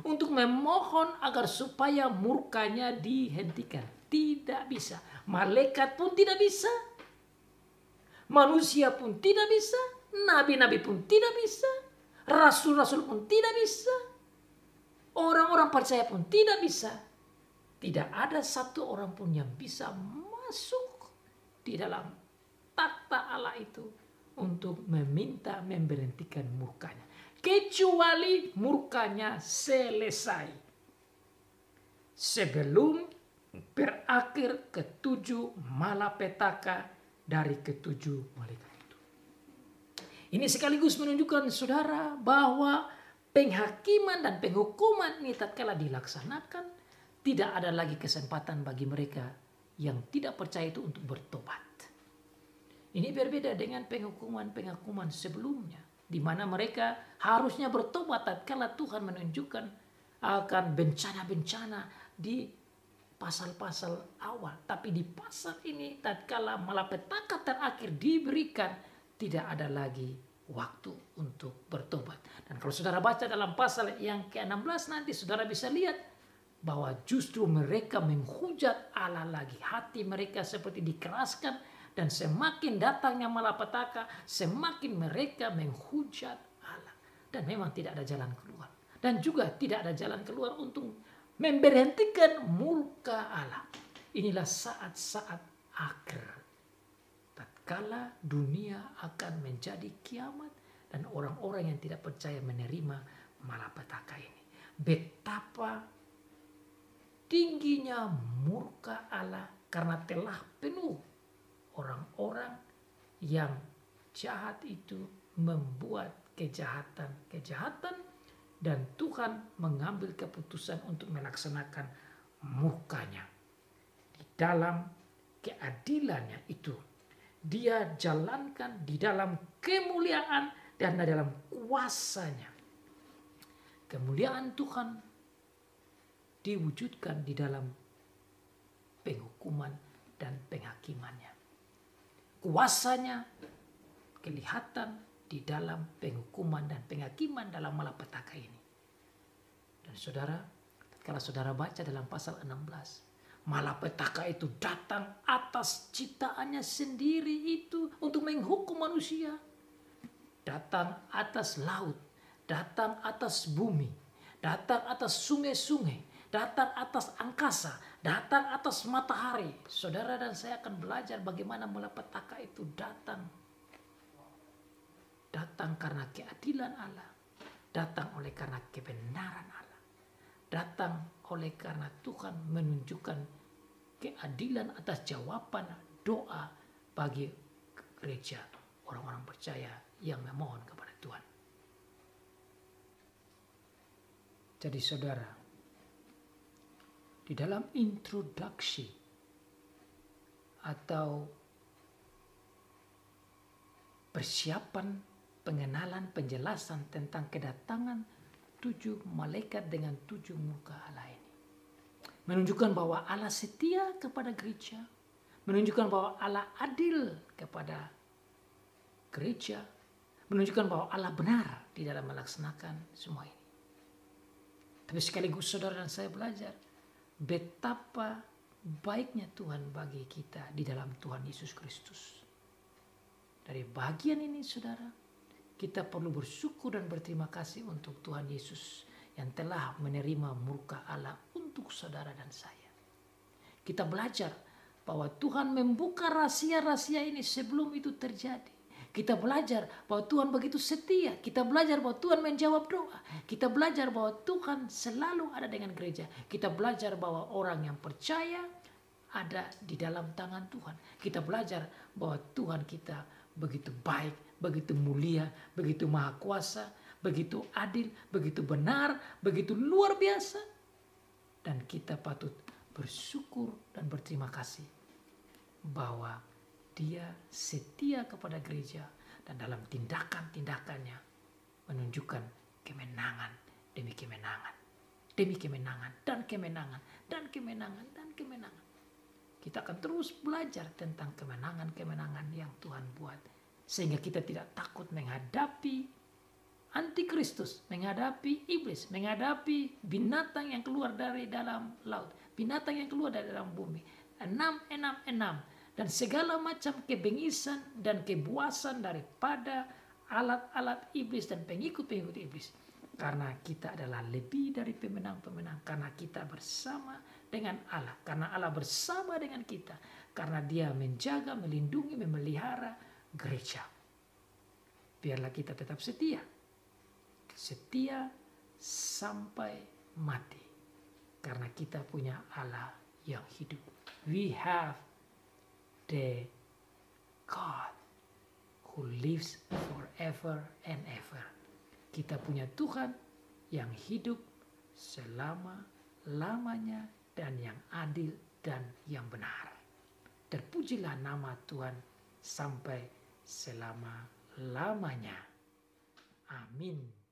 untuk memohon agar supaya murkanya dihentikan. Tidak bisa. Malaikat pun tidak bisa. Manusia pun tidak bisa. Nabi-nabi pun tidak bisa. Rasul-rasul pun tidak bisa. Orang-orang percaya pun tidak bisa. Tidak ada satu orang pun yang bisa masuk di dalam takhta Allah itu untuk meminta memberhentikan murkanya. Kecuali murkanya selesai. Sebelum berakhir ketujuh malapetaka dari ketujuh malaikat itu. Ini sekaligus menunjukkan saudara bahwa penghakiman dan penghukuman ini tatkala dilaksanakan, tidak ada lagi kesempatan bagi mereka yang tidak percaya itu untuk bertobat. Ini berbeda dengan penghukuman sebelumnya, di mana mereka harusnya bertobat tatkala Tuhan menunjukkan akan bencana-bencana di pasal-pasal awal. Tapi di pasal ini tatkala malapetaka terakhir diberikan, tidak ada lagi waktu untuk bertobat. Dan kalau saudara baca dalam pasal yang ke-16 nanti saudara bisa lihat bahwa justru mereka menghujat Allah lagi. Hati mereka seperti dikeraskan, dan semakin datangnya malapetaka, semakin mereka menghujat Allah. Dan memang tidak ada jalan keluar. Dan juga tidak ada jalan keluar untuk memberhentikan murka Allah. Inilah saat-saat akhir. Tatkala dunia akan menjadi kiamat dan orang-orang yang tidak percaya menerima malapetaka ini. Betapa tingginya murka Allah karena telah penuh orang-orang yang jahat itu membuat kejahatan dan Tuhan mengambil keputusan untuk melaksanakan murkanya. Di dalam keadilannya itu dia jalankan di dalam kemuliaan dan dalam kuasanya. Kemuliaan Tuhan diwujudkan di dalam penghukuman dan penghakimannya. Kuasanya kelihatan di dalam penghukuman dan penghakiman dalam malapetaka ini. Dan saudara, kalau saudara baca dalam pasal 16, malapetaka itu datang atas ciptaannya sendiri itu untuk menghukum manusia. Datang atas laut, datang atas bumi, datang atas sungai-sungai, datang atas angkasa, datang atas matahari. Saudara dan saya akan belajar bagaimana malapetaka itu datang. Datang karena keadilan Allah. Datang oleh karena kebenaran Allah. Datang oleh karena Tuhan menunjukkan keadilan atas jawaban doa bagi gereja orang-orang percaya yang memohon kepada Tuhan. Jadi saudara, di dalam introduksi atau persiapan pengenalan penjelasan tentang kedatangan 7 malaikat dengan 7 muka Allah ini, menunjukkan bahwa Allah setia kepada gereja, menunjukkan bahwa Allah adil kepada gereja, menunjukkan bahwa Allah benar di dalam melaksanakan semua ini. Tapi sekaligus saudara dan saya belajar betapa baiknya Tuhan bagi kita di dalam Tuhan Yesus Kristus. Dari bagian ini saudara, kita perlu bersyukur dan berterima kasih untuk Tuhan Yesus yang telah menerima murka Allah untuk saudara dan saya. Kita belajar bahwa Tuhan membuka rahasia-rahasia ini sebelum itu terjadi. Kita belajar bahwa Tuhan begitu setia. Kita belajar bahwa Tuhan menjawab doa. Kita belajar bahwa Tuhan selalu ada dengan gereja. Kita belajar bahwa orang yang percaya ada di dalam tangan Tuhan. Kita belajar bahwa Tuhan kita begitu baik, begitu mulia, begitu maha kuasa, begitu adil, begitu benar, begitu luar biasa. Dan kita patut bersyukur dan berterima kasih bahwa Dia setia kepada gereja dan dalam tindakan-tindakannya menunjukkan kemenangan demi kemenangan. Demi kemenangan dan kemenangan dan kemenangan dan kemenangan. Kita akan terus belajar tentang kemenangan-kemenangan yang Tuhan buat. Sehingga kita tidak takut menghadapi antikristus, menghadapi iblis, menghadapi binatang yang keluar dari dalam laut, binatang yang keluar dari dalam bumi. 666 dan segala macam kebengisan dan kebuasan daripada alat-alat iblis dan pengikut-pengikut iblis. Karena kita adalah lebih dari pemenang-pemenang, karena kita bersama dengan Allah. Karena Allah bersama dengan kita. Karena dia menjaga, melindungi, memelihara gereja. Biarlah kita tetap setia. Setia sampai mati. Karena kita punya Allah yang hidup. We have the God who lives forever and ever. Kita punya Tuhan yang hidup selama-lamanya dan yang adil dan yang benar. Terpujilah nama Tuhan sampai selama-lamanya. Amin.